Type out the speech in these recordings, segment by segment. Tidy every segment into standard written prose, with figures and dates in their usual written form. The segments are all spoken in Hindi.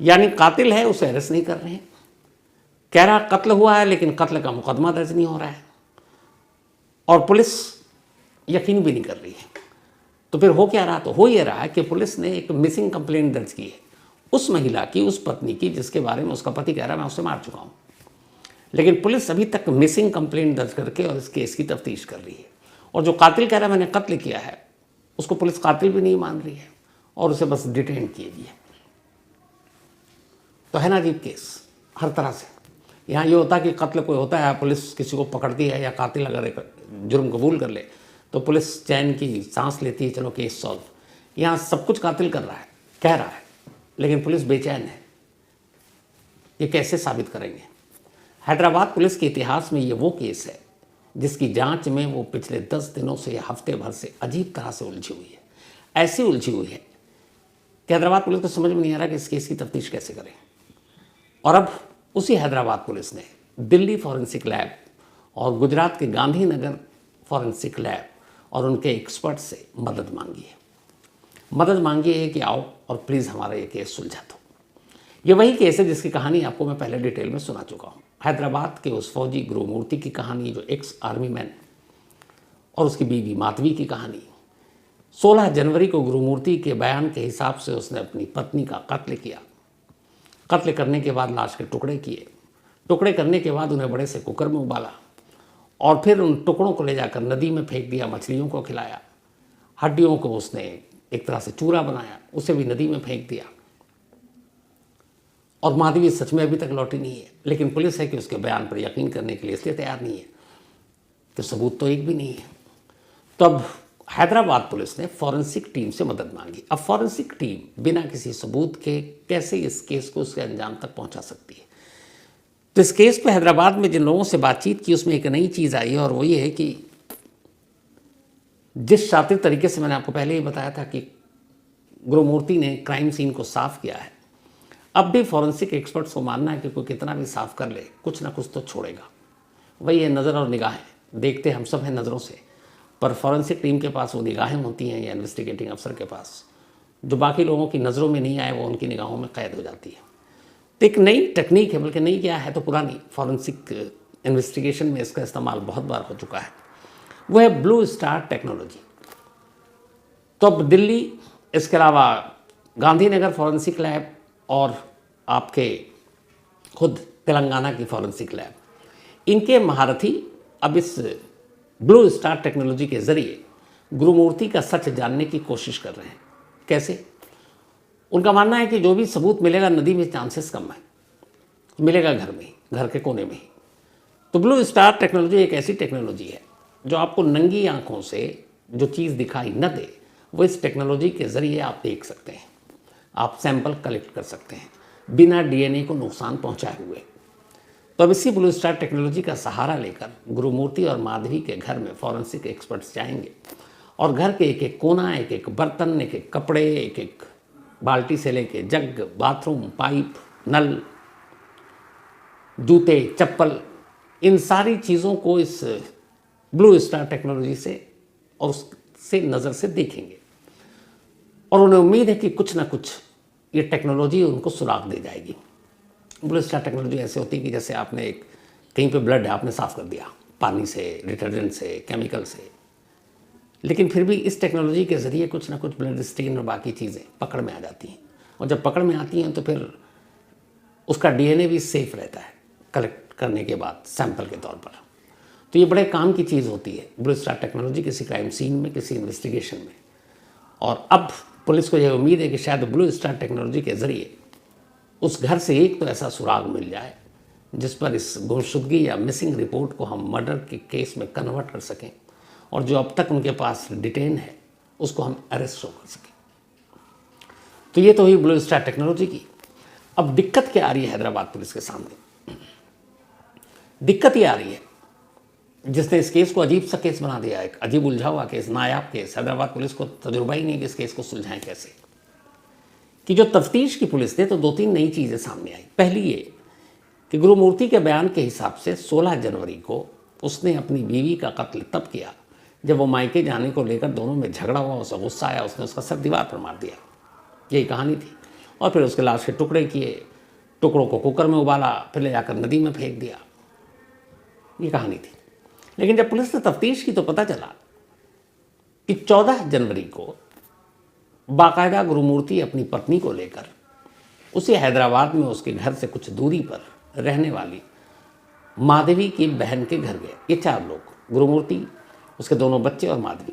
यानी कातिल है उसे अरेस्ट नहीं कर रहे हैं, कह रहा कत्ल हुआ है लेकिन कत्ल का मुकदमा दर्ज नहीं हो रहा है, और पुलिस यकीन भी नहीं कर रही है। तो फिर हो क्या रहा? तो हो ये रहा है कि पुलिस ने एक मिसिंग कंप्लेंट दर्ज की है उस महिला की, उस पत्नी की, जिसके बारे में उसका पति कह रहा है मैं उसे मार चुका हूं। लेकिन पुलिस अभी तक मिसिंग कंप्लेंट दर्ज करके और इस केस की तफ्तीश कर रही है। और जो कातिल कह रहा है मैंने कत्ल किया है, उसको पुलिस कातिल भी नहीं मान रही है और उसे बस डिटेन किए दिए। तो है ना अजीब केस हर तरह से। यहाँ ये होता कि कत्ल कोई होता है, पुलिस किसी को पकड़ती है, या कातिल अगर एक जुर्म कबूल कर ले तो पुलिस चैन की सांस लेती है, चलो केस सॉल्व। यहाँ सब कुछ कातिल कर रहा है, कह रहा है, लेकिन पुलिस बेचैन है। ये कैसे साबित करेंगे? हैदराबाद पुलिस के इतिहास में ये वो केस है जिसकी जांच में वो पिछले 10 दिनों से या हफ्ते भर से अजीब तरह से उलझी हुई है। ऐसी उलझी हुई है कि हैदराबाद पुलिस को समझ में नहीं आ रहा कि इस केस की तफ्तीश कैसे करें। और अब उसी हैदराबाद पुलिस ने दिल्ली फॉरेंसिक लैब और गुजरात के गांधीनगर फॉरेंसिक लैब और उनके एक्सपर्ट से मदद मांगी है। मदद मांगी है कि आओ और प्लीज़ हमारा ये केस सुलझा दो। ये वही केस है जिसकी कहानी आपको मैं पहले डिटेल में सुना चुका हूँ। हैदराबाद के उस फौजी गुरुमूर्ति की कहानी जो एक्स आर्मी मैन, और उसकी बीवी माधवी की कहानी। 16 जनवरी को गुरुमूर्ति के बयान के हिसाब से उसने अपनी पत्नी का कत्ल किया। कत्ल करने के बाद लाश के टुकड़े किए, टुकड़े करने के बाद उन्हें बड़े से कुकर में उबाला और फिर उन टुकड़ों को ले जाकर नदी में फेंक दिया, मछलियों को खिलाया। हड्डियों को उसने एक तरह से चूरा बनाया, उसे भी नदी में फेंक दिया। और माधवी सच में अभी तक लौटी नहीं है, लेकिन पुलिस है कि उसके बयान पर यकीन करने के लिए इसलिए तैयार नहीं है कि सबूत तो एक भी नहीं है। तो अब हैदराबाद पुलिस ने फॉरेंसिक टीम से मदद मांगी। अब फॉरेंसिक टीम बिना किसी सबूत के कैसे इस केस को उसके अंजाम तक पहुंचा सकती है? तो इस केस पे हैदराबाद में जिन लोगों से बातचीत की उसमें एक नई चीज़ आई है, और वो ये है कि जिस शातिर तरीके से मैंने आपको पहले ही बताया था कि गुरुमूर्ति ने क्राइम सीन को साफ किया है, अब भी फॉरेंसिक एक्सपर्ट्स को मानना है कि कोई कितना भी साफ कर ले कुछ ना कुछ तो छोड़ेगा। वही है नज़र और निगाहें। देखते हम सब हैं नज़रों से, पर फॉरेंसिक टीम के पास वो निगाहें होती हैं या इन्वेस्टिगेटिंग अफसर के पास, जो बाकी लोगों की नज़रों में नहीं आए वो उनकी निगाहों में कैद हो जाती है। तो एक नई टेक्निक है, बल्कि नई क्या है तो पुरानी, फॉरेंसिक इन्वेस्टिगेशन में इसका इस्तेमाल बहुत बार हो चुका है। वो है ब्लू स्टार टेक्नोलॉजी। तो अब दिल्ली, इसके अलावा गांधीनगर फॉरेंसिक लैब और आपके खुद तेलंगाना की फॉरेंसिक लैब, इनके महारथी अब इस ब्लू स्टार टेक्नोलॉजी के ज़रिए गुरुमूर्ति का सच जानने की कोशिश कर रहे हैं। कैसे? उनका मानना है कि जो भी सबूत मिलेगा नदी में चांसेस कम है, मिलेगा घर में ही, घर के कोने में ही। तो ब्लू स्टार टेक्नोलॉजी एक ऐसी टेक्नोलॉजी है जो आपको नंगी आंखों से जो चीज़ दिखाई न दे, वो इस टेक्नोलॉजी के ज़रिए आप देख सकते हैं। आप सैंपल कलेक्ट कर सकते हैं बिना डीएनए को नुकसान पहुंचाए हुए। तो अब इसी ब्लू स्टार टेक्नोलॉजी का सहारा लेकर गुरुमूर्ति और माधवी के घर में फॉरेंसिक एक्सपर्ट्स जाएंगे और घर के एक एक कोना, एक एक बर्तन, एक एक कपड़े, एक एक बाल्टी से लेके जग, बाथरूम, पाइप, नल, जूते, चप्पल, इन सारी चीज़ों को इस ब्लू स्टार टेक्नोलॉजी से और उससे नज़र से देखेंगे। और उन्हें उम्मीद है कि कुछ ना कुछ ये टेक्नोलॉजी उनको सुराग दे जाएगी। ब्लू स्टार टेक्नोलॉजी ऐसे होती है कि जैसे आपने एक कहीं पे ब्लड है, आपने साफ़ कर दिया पानी से, डिटर्जेंट से, केमिकल से, लेकिन फिर भी इस टेक्नोलॉजी के ज़रिए कुछ ना कुछ ब्लड स्टेन और बाकी चीज़ें पकड़ में आ जाती हैं। और जब पकड़ में आती हैं तो फिर उसका डीएनए भी सेफ रहता है कलेक्ट करने के बाद सैंपल के तौर पर। तो ये बड़े काम की चीज़ होती है ब्लू स्टार टेक्नोलॉजी किसी क्राइम सीन में, किसी इन्वेस्टिगेशन में। और अब पुलिस को यह उम्मीद है कि शायद ब्लू स्टार टेक्नोलॉजी के ज़रिए उस घर से एक तो ऐसा सुराग मिल जाए जिस पर इस गुमशुदगी या मिसिंग रिपोर्ट को हम मर्डर के केस में कन्वर्ट कर सकें, और जो अब तक उनके पास डिटेन है उसको हम अरेस्ट शो कर सकें। तो ये तो हुई ब्लू स्टार टेक्नोलॉजी की। अब दिक्कत क्या आ रही है हैदराबाद पुलिस के सामने? दिक्कत ये आ रही है, जिसने इस केस को अजीब सा केस बना दिया, एक अजीब उलझा हुआ केस, नायाब केस। हैदराबाद पुलिस को तजुर्बा ही नहीं कि इस केस को सुलझाएं कैसे। कि जो तफ्तीश की पुलिस ने तो 2-3 नई चीज़ें सामने आई। पहली ये कि गुरुमूर्ति के बयान के हिसाब से 16 जनवरी को उसने अपनी बीवी का कत्ल तब किया जब वो मायके जाने को लेकर दोनों में झगड़ा हुआ, उसे गुस्सा आया, उसने उसका सर दीवार पर मार दिया। यही कहानी थी। और फिर उसके लाश के टुकड़े किए, टुकड़ों को कुकर में उबाला, फिर ले जाकर नदी में फेंक दिया। ये कहानी थी। लेकिन जब पुलिस ने तफ्तीश की तो पता चला कि 14 जनवरी को बाकायदा गुरुमूर्ति अपनी पत्नी को लेकर उसी हैदराबाद में उसके घर से कुछ दूरी पर रहने वाली माधवी की बहन के घर गए। ये 4 लोग, गुरुमूर्ति, उसके दोनों बच्चे और माधवी।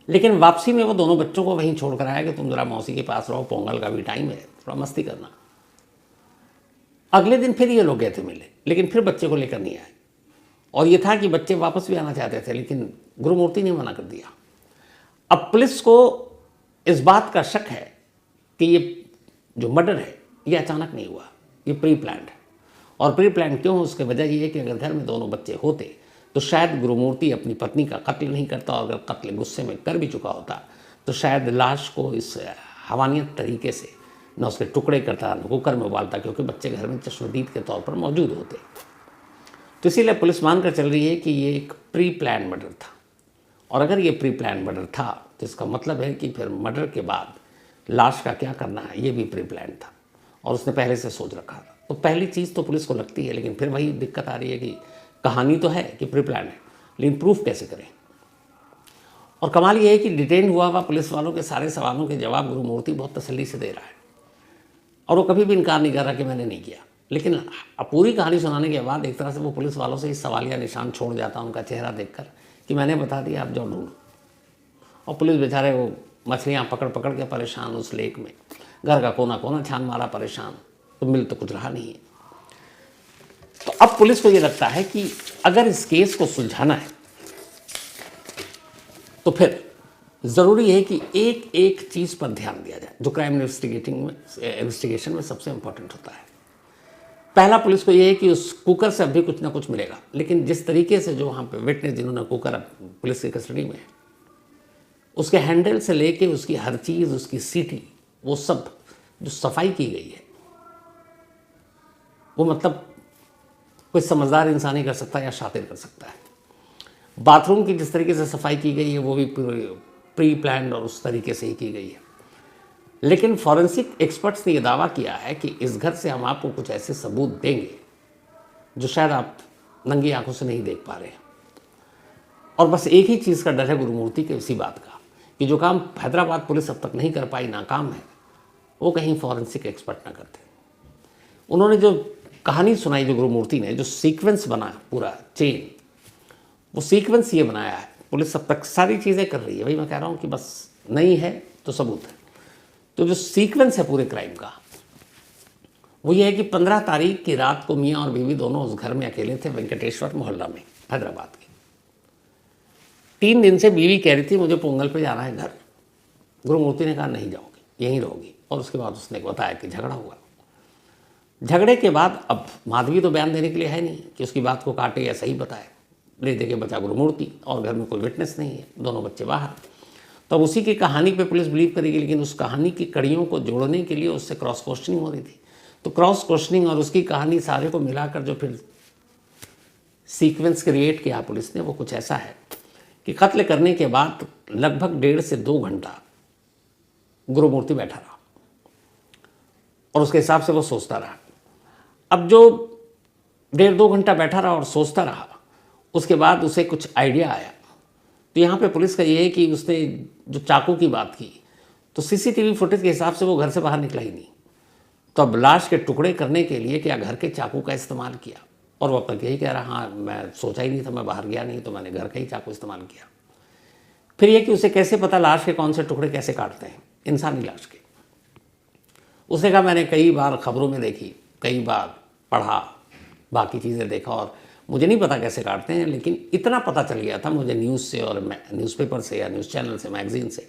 लेकिन वापसी में वो दोनों बच्चों को वहीं छोड़कर आया कि तुम जरा मौसी के पास रहो, पोंगल का भी टाइम है, थोड़ा मस्ती करना। अगले दिन फिर ये लोग गए थे मिले, लेकिन फिर बच्चे को लेकर नहीं आए। और ये था कि बच्चे वापस भी आना चाहते थे, लेकिन गुरुमूर्ति ने मना कर दिया। अब पुलिस को इस बात का शक है कि ये जो मर्डर है ये अचानक नहीं हुआ, ये प्री प्लान्ड है। और प्री प्लान्ड क्यों? उसकी वजह ये है कि अगर घर में दोनों बच्चे होते तो शायद गुरुमूर्ति अपनी पत्नी का कत्ल नहीं करता, और अगर कत्ल गुस्से में कर भी चुका होता तो शायद लाश को इस हवानियत तरीके से न उसके टुकड़े करता, न कुकर में उबालता, क्योंकि बच्चे घर में चश्मदीद के तौर पर मौजूद होते। तो इसीलिए पुलिस मानकर चल रही है कि ये एक प्री प्लान मर्डर था। और अगर ये प्री प्लान मर्डर था तो इसका मतलब है कि फिर मर्डर के बाद लाश का क्या करना है ये भी प्री प्लान था और उसने पहले से सोच रखा था। तो पहली चीज़ तो पुलिस को लगती है, लेकिन फिर वही दिक्कत आ रही है कि कहानी तो है कि प्री प्लान है, लेकिन प्रूफ कैसे करें। और कमाल ये है कि डिटेन हुआ पुलिस वालों के सारे सवालों के जवाब गुरुमूर्ति बहुत तसल्ली से दे रहा है, और वो कभी भी इनकार नहीं कर रहा कि मैंने नहीं किया। लेकिन अब पूरी कहानी सुनाने के बाद एक तरह से वो पुलिस वालों से इस सवालिया निशान छोड़ जाता उनका चेहरा देखकर कि मैंने बता दिया, आप जाओ ढूंढो। और पुलिस बेचारे वो मछलियाँ पकड़ पकड़ के परेशान उस लेक में, घर का कोना कोना छान मारा परेशान, तो मिल तो कुछ रहा नहीं है। तो अब पुलिस को ये लगता है कि अगर इस केस को सुलझाना है तो फिर ज़रूरी है कि एक एक चीज़ पर ध्यान दिया जाए जो क्राइम इन्वेस्टिगेशन में सबसे इंपॉर्टेंट होता है। पहला पुलिस को ये है कि उस कुकर से अभी कुछ ना कुछ मिलेगा, लेकिन जिस तरीके से जो वहाँ पे विटनेस जिन्होंने कुकर पुलिस की कस्टडी में है, उसके हैंडल से लेके उसकी हर चीज़, उसकी सीटी, वो सब जो सफाई की गई है, वो मतलब कोई समझदार इंसान ही कर सकता है या शातिर कर सकता है। बाथरूम की जिस तरीके से सफाई की गई है वो भी प्री प्लान्ड और उस तरीके से ही की गई है। लेकिन फॉरेंसिक एक्सपर्ट्स ने यह दावा किया है कि इस घर से हम आपको कुछ ऐसे सबूत देंगे जो शायद आप नंगी आंखों से नहीं देख पा रहे हैं। और बस एक ही चीज़ का डर है गुरुमूर्ति के, इसी बात का कि जो काम हैदराबाद पुलिस अब तक नहीं कर पाई, नाकाम है, वो कहीं फॉरेंसिक एक्सपर्ट ना करते। उन्होंने जो कहानी सुनाई, जो गुरुमूर्ति ने जो सीक्वेंस बना पूरा चेन, वो सीक्वेंस ये बनाया है। पुलिस अब तक सारी चीज़ें कर रही है, भाई मैं कह रहा हूँ कि बस नहीं है तो सबूत है। तो जो सीक्वेंस है पूरे क्राइम का वो ये है कि 15 तारीख की रात को मियाँ और बीवी दोनों उस घर में अकेले थे, वेंकटेश्वर मोहल्ला में, हैदराबाद के। 3 दिन से बीवी कह रही थी मुझे पोंगल पे जाना है घर। गुरुमूर्ति ने कहा नहीं जाओगी, यहीं रहोगी। और उसके बाद उसने बताया कि झगड़ा हुआ। झगड़े के बाद अब माधवी तो बयान देने के लिए है नहीं कि उसकी बात को काटे या सही बताए, ले दे के बचा गुरुमूर्ति, और घर में कोई विटनेस नहीं है, दोनों बच्चे बाहर। तो अब उसी की कहानी पे पुलिस बिलीव करेगी, लेकिन उस कहानी की कड़ियों को जोड़ने के लिए उससे क्रॉस क्वेश्चनिंग हो रही थी। तो क्रॉस क्वेश्चनिंग और उसकी कहानी सारे को मिलाकर जो फिर सीक्वेंस क्रिएट किया पुलिस ने, वो कुछ ऐसा है कि कत्ल करने के बाद लगभग 1.5 से 2 घंटा गुरुमूर्ति बैठा रहा और उसके हिसाब से वो सोचता रहा। अब जो 1.5-2 घंटा बैठा रहा और सोचता रहा, उसके बाद उसे कुछ आइडिया आया। तो यहाँ पे पुलिस का ये है कि उसने जो चाकू की बात की, तो सीसीटीवी फुटेज के हिसाब से वो घर से बाहर निकला ही नहीं। तो अब लाश के टुकड़े करने के लिए क्या घर के चाकू का इस्तेमाल किया, और वो अब तक यही कह रहा, हाँ मैं सोचा ही नहीं था, मैं बाहर गया नहीं, तो मैंने घर का ही चाकू इस्तेमाल किया। फिर ये कि उसे कैसे पता लाश के कौन से टुकड़े कैसे काटते हैं, इंसानी लाश के। उसने कहा मैंने कई बार खबरों में देखी, कई बार पढ़ा, बाकी चीज़ें देखा, और मुझे नहीं पता कैसे काटते हैं, लेकिन इतना पता चल गया था मुझे न्यूज़ से और न्यूज़पेपर से या न्यूज़ चैनल से, मैगजीन से,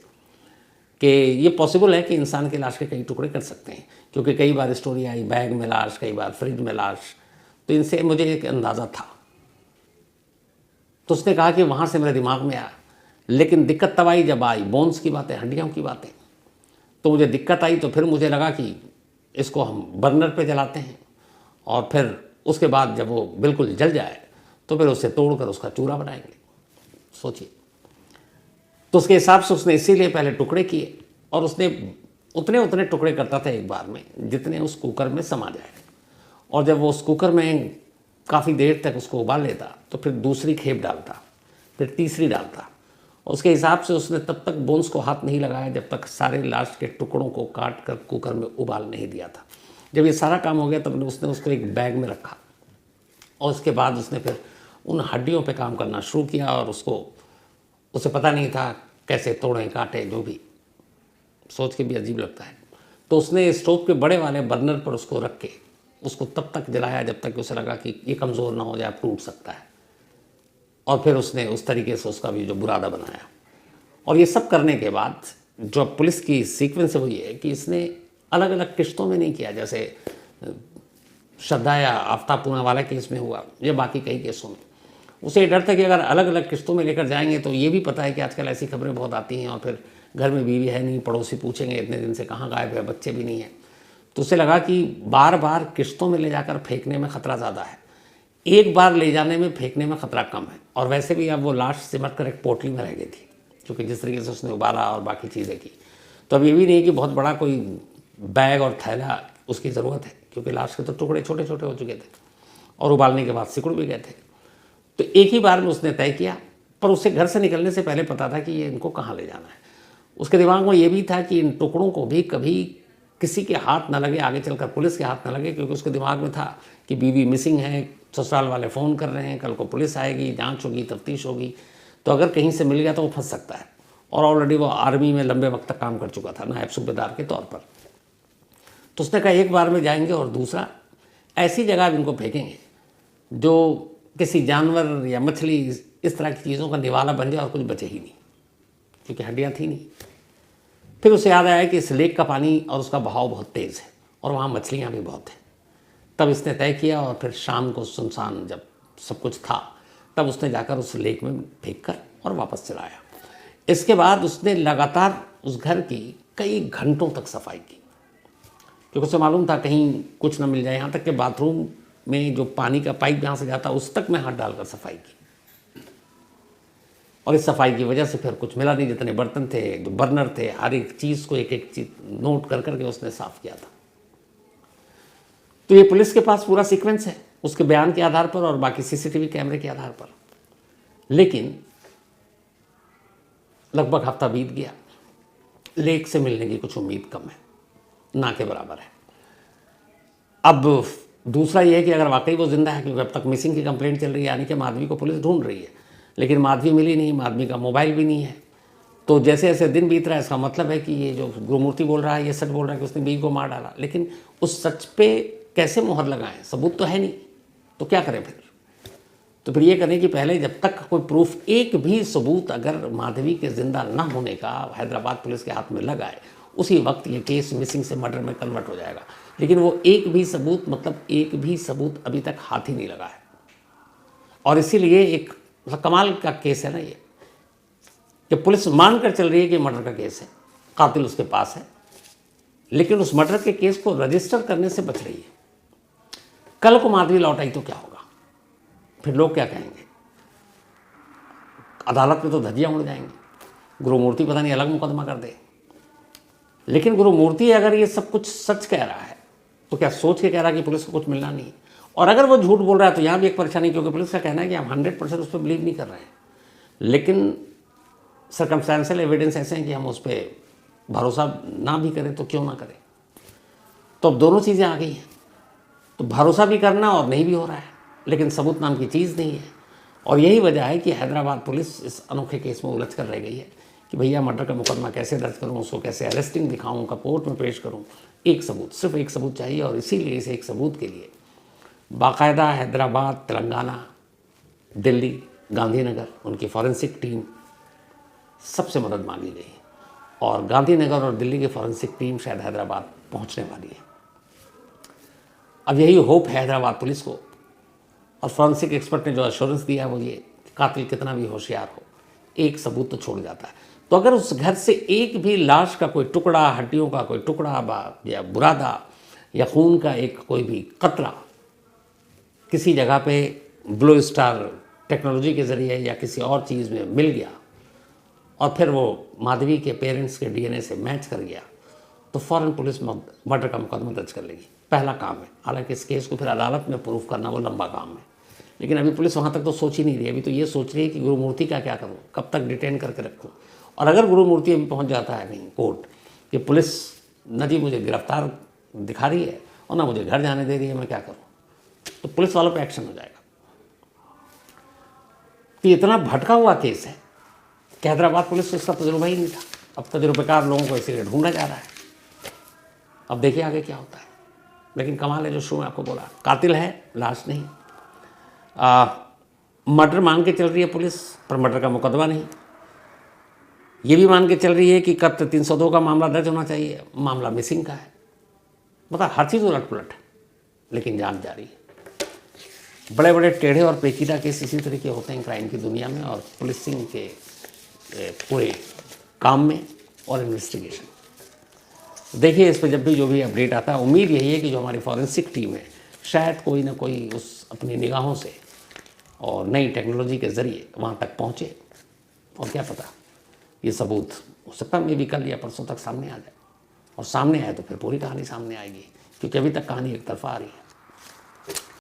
कि ये पॉसिबल है कि इंसान की लाश के कई टुकड़े कर सकते हैं, क्योंकि कई बार स्टोरी आई बैग में लाश, कई बार फ्रिज में लाश। तो इनसे मुझे एक अंदाज़ा था। तो उसने कहा कि वहाँ से मेरे दिमाग में आया, लेकिन दिक्कत तब आई जब आई बोन्स की बातें, हड्डियों की बातें। तो मुझे दिक्कत आई, तो फिर मुझे लगा कि इसको हम बर्नर पे जलाते हैं, और फिर उसके बाद जब वो बिल्कुल जल जाए तो फिर उसे तोड़कर उसका चूरा बनाएंगे। सोचिए। तो उसके हिसाब से उसने इसीलिए पहले टुकड़े किए, और उसने उतने उतने टुकड़े करता था एक बार में जितने उस कुकर में समा जाए। और जब वो उस कुकर में काफ़ी देर तक उसको उबाल लेता तो फिर दूसरी खेप डालता, फिर तीसरी डालता। उसके हिसाब से उसने तब तक बोन्स को हाथ नहीं लगाया जब तक सारे लाश के टुकड़ों को काट कर कुकर में उबाल नहीं दिया था। जब ये सारा काम हो गया तब उसने उसको एक बैग में रखा और उसके बाद उसने फिर उन हड्डियों पे काम करना शुरू किया। और उसे पता नहीं था कैसे तोड़ें काटें, जो भी सोच के भी अजीब लगता है। तो उसने स्टोव के बड़े वाले बर्नर पर उसको रख के उसको तब तक जलाया जब तक उसे लगा कि ये कमज़ोर ना हो जाए, टूट सकता है। और फिर उसने उस तरीके से उसका भी जो बुरादा बनाया। और ये सब करने के बाद जो पुलिस की सीक्वेंस है वो ये है कि इसने अलग अलग किश्तों में नहीं किया, जैसे श्रद्धा या आफ्ताब पूनावाला केस में हुआ या बाकी कई केसों में। उसे ये डर था कि अगर अलग अलग किस्तों में लेकर जाएंगे तो ये भी पता है कि आजकल ऐसी खबरें बहुत आती हैं और फिर घर में बीवी है नहीं, पड़ोसी पूछेंगे इतने दिन से कहाँ गायब है, बच्चे भी नहीं है। तो उसे लगा कि बार बार किस्तों में ले जाकर फेंकने में ख़तरा ज़्यादा है, एक बार ले जाने में फेंकने में ख़तरा कम है। और वैसे भी अब वो लाश सिमट कर एक पोटली में रह गई थी, क्योंकि जिस तरीके से उसने उबाला और बाकी चीज़ें की। तो अब ये भी नहीं कि बहुत बड़ा कोई बैग और थैला उसकी ज़रूरत है, क्योंकि लाश के तो टुकड़े छोटे छोटे हो चुके थे और उबालने के बाद सिकुड़ भी गए थे। तो एक ही बार में उसने तय किया, पर उसे घर से निकलने से पहले पता था कि ये इनको कहाँ ले जाना है। उसके दिमाग में ये भी था कि इन टुकड़ों को भी कभी किसी के हाथ न लगे, आगे चलकर पुलिस के हाथ न लगे, क्योंकि उसके दिमाग में था कि बीवी मिसिंग है, ससुराल वाले फ़ोन कर रहे हैं, कल को पुलिस आएगी, जांच होगी, तफ्तीश होगी, तो अगर कहीं से मिल गया तो वो फंस सकता है। और ऑलरेडी वो आर्मी में लंबे वक्त तक काम कर चुका था, नायब सूबेदार के तौर पर। तो उसने कहा एक बार में जाएंगे, और दूसरा ऐसी जगह इनको फेंकेंगे जो किसी जानवर या मछली इस तरह की चीज़ों का निवाला बन जाए और कुछ बचे ही नहीं, क्योंकि हड्डियाँ थी नहीं। फिर उसे याद आया कि इस लेक का पानी और उसका बहाव बहुत तेज़ है और वहाँ मछलियाँ भी बहुत हैं। तब इसने तय किया और फिर शाम को सुनसान जब सब कुछ था तब उसने जाकर उस लेक में फेंक कर और वापस चला आया। इसके बाद उसने लगातार उस घर की कई घंटों तक सफाई की, क्योंकि उसे मालूम था कहीं कुछ ना मिल जाए। यहाँ तक कि बाथरूम में जो पानी का पाइप जहाँ से जाता उस तक में हाथ डालकर सफाई की। और इस सफाई की वजह से फिर कुछ मिला नहीं। जितने बर्तन थे, जो बर्नर थे, हर एक चीज़ को एक एक चीज़ नोट कर करके उसने साफ़ किया था। तो ये पुलिस के पास पूरा सीक्वेंस है उसके बयान के आधार पर और बाकी सीसीटीवी कैमरे के आधार पर। लेकिन लगभग हफ्ता बीत गया, लेक से मिलने की कुछ उम्मीद कम है, ना के बराबर है। अब दूसरा ये है कि अगर वाकई वो जिंदा है, क्योंकि अब तक मिसिंग की कंप्लेंट चल रही है, यानी कि माधवी को पुलिस ढूंढ रही है, लेकिन माधवी मिली नहीं, माधवी का मोबाइल भी नहीं है। तो जैसे जैसे दिन बीत रहा है, इसका मतलब है कि ये जो गुरुमूर्ति बोल रहा है ये सच बोल रहा है कि उसने बीवी को मार डाला। लेकिन उस सच पे कैसे मोहर लगाएं, सबूत तो है नहीं, तो क्या करें फिर? तो फिर ये करें कि पहले जब तक कोई प्रूफ, एक भी सबूत अगर माधवी के जिंदा न होने का हैदराबाद पुलिस के हाथ में लग आए, उसी वक्त ये केस मिसिंग से मर्डर में कन्वर्ट हो जाएगा। लेकिन वो एक भी सबूत, मतलब एक भी सबूत अभी तक हाथ ही नहीं लगा है। और इसीलिए एक कमाल का केस है ना ये, कि पुलिस मान कर चल रही है कि मर्डर का केस है, कातिल उसके पास है, लेकिन उस मर्डर के केस को रजिस्टर करने से बच रही है। कल को माधवी लौट आई तो क्या होगा? फिर लोग क्या कहेंगे? अदालत में तो धज्जियां उड़ जाएंगी, गुरुमूर्ति पता नहीं अलग मुकदमा कर दे। लेकिन गुरुमूर्ति अगर ये सब कुछ सच कह रहा है तो क्या सोच के कह रहा है कि पुलिस को कुछ मिलना नहीं? और अगर वो झूठ बोल रहा है तो यहाँ भी एक परेशानी, क्योंकि पुलिस का कहना है कि हम 100% उस पर बिलीव नहीं कर रहे हैं, लेकिन सर्कमस्टेंशियल एविडेंस ऐसे हैं कि हम उस पर भरोसा ना भी करें तो क्यों ना करें। तो अब दोनों चीज़ें आ गई हैं, तो भरोसा भी करना और नहीं भी हो रहा है, लेकिन सबूत नाम की चीज़ नहीं है। और यही वजह है कि हैदराबाद पुलिस इस अनोखे केस में उलझ कर रह गई है कि भैया मर्डर का मुकदमा कैसे दर्ज करूं, उसको कैसे अरेस्टिंग दिखाऊं, का कोर्ट में पेश करूं। एक सबूत, सिर्फ एक सबूत चाहिए। और इसीलिए इस एक सबूत के लिए बाकायदा हैदराबाद, तेलंगाना, दिल्ली, गांधीनगर, उनकी फॉरेंसिक टीम सबसे मदद मांगी गई। और गांधीनगर और दिल्ली की फॉरेंसिक टीम शायद हैदराबाद पहुंचने वाली है। अब यही होप है हैदराबाद पुलिस को। और फॉरेंसिक एक्सपर्ट ने जो एश्योरेंस दिया है वो ये, कातिल कितना भी होशियार हो, एक सबूत तो छोड़ जाता है। तो अगर उस घर से एक भी लाश का कोई टुकड़ा, हड्डियों का कोई टुकड़ा या बुरादा या खून का एक कोई भी कतरा किसी जगह पे ब्लू स्टार टेक्नोलॉजी के ज़रिए या किसी और चीज़ में मिल गया और फिर वो माधवी के पेरेंट्स के डीएनए से मैच कर गया, तो फ़ौरन पुलिस मर्डर का मुकदमा दर्ज कर लेगी। पहला काम है। हालांकि इस केस को फिर अदालत में प्रूफ करना वो लंबा काम है, लेकिन अभी पुलिस वहाँ तक तो सोच ही नहीं रही। अभी तो ये सोच रही है कि गुरुमूर्ति का क्या करूँ, कब तक डिटेन करके रखूँ। और अगर गुरुमूर्ति अभी पहुँच जाता है नहीं कोर्ट कि पुलिस न जी मुझे गिरफ्तार दिखा रही है और ना मुझे घर जाने दे रही है, मैं क्या करूँ, तो पुलिस वालों पर एक्शन हो जाएगा। तो इतना भटका हुआ केस है कि हैदराबाद पुलिस को इसका तजुर्बा ही नहीं था। अब तजुर्बेकार लोगों को इसीलिए ढूंढा जा रहा है। अब देखिए आगे क्या होता है। लेकिन कमाल है, जो शुरू में आपको बोला, कातिल है, लाश नहीं। मर्डर मान के चल रही है पुलिस, पर मर्डर का मुकदमा नहीं। ये भी मान के चल रही है कि कत्ल 302 का मामला दर्ज होना चाहिए, मामला मिसिंग का है। मतलब हर चीज़ उलट पुलट है, लेकिन जांच जारी है। बड़े बड़े टेढ़े और पेचीदा केस इसी तरीके होते हैं क्राइम की दुनिया में और पुलिसिंग के पूरे काम में और इन्वेस्टिगेशन। देखिए इस पर जब भी जो भी अपडेट आता है, उम्मीद यही है कि जो हमारी फॉरेंसिक टीम है शायद कोई ना कोई उस अपनी निगाहों से और नई टेक्नोलॉजी के ज़रिए वहाँ तक पहुँचे, और क्या पता ये सबूत हो सकता है मे भी कल या परसों तक सामने आ जाए। और सामने आए तो फिर पूरी कहानी सामने आएगी, क्योंकि अभी तक कहानी एक तरफा आ रही है।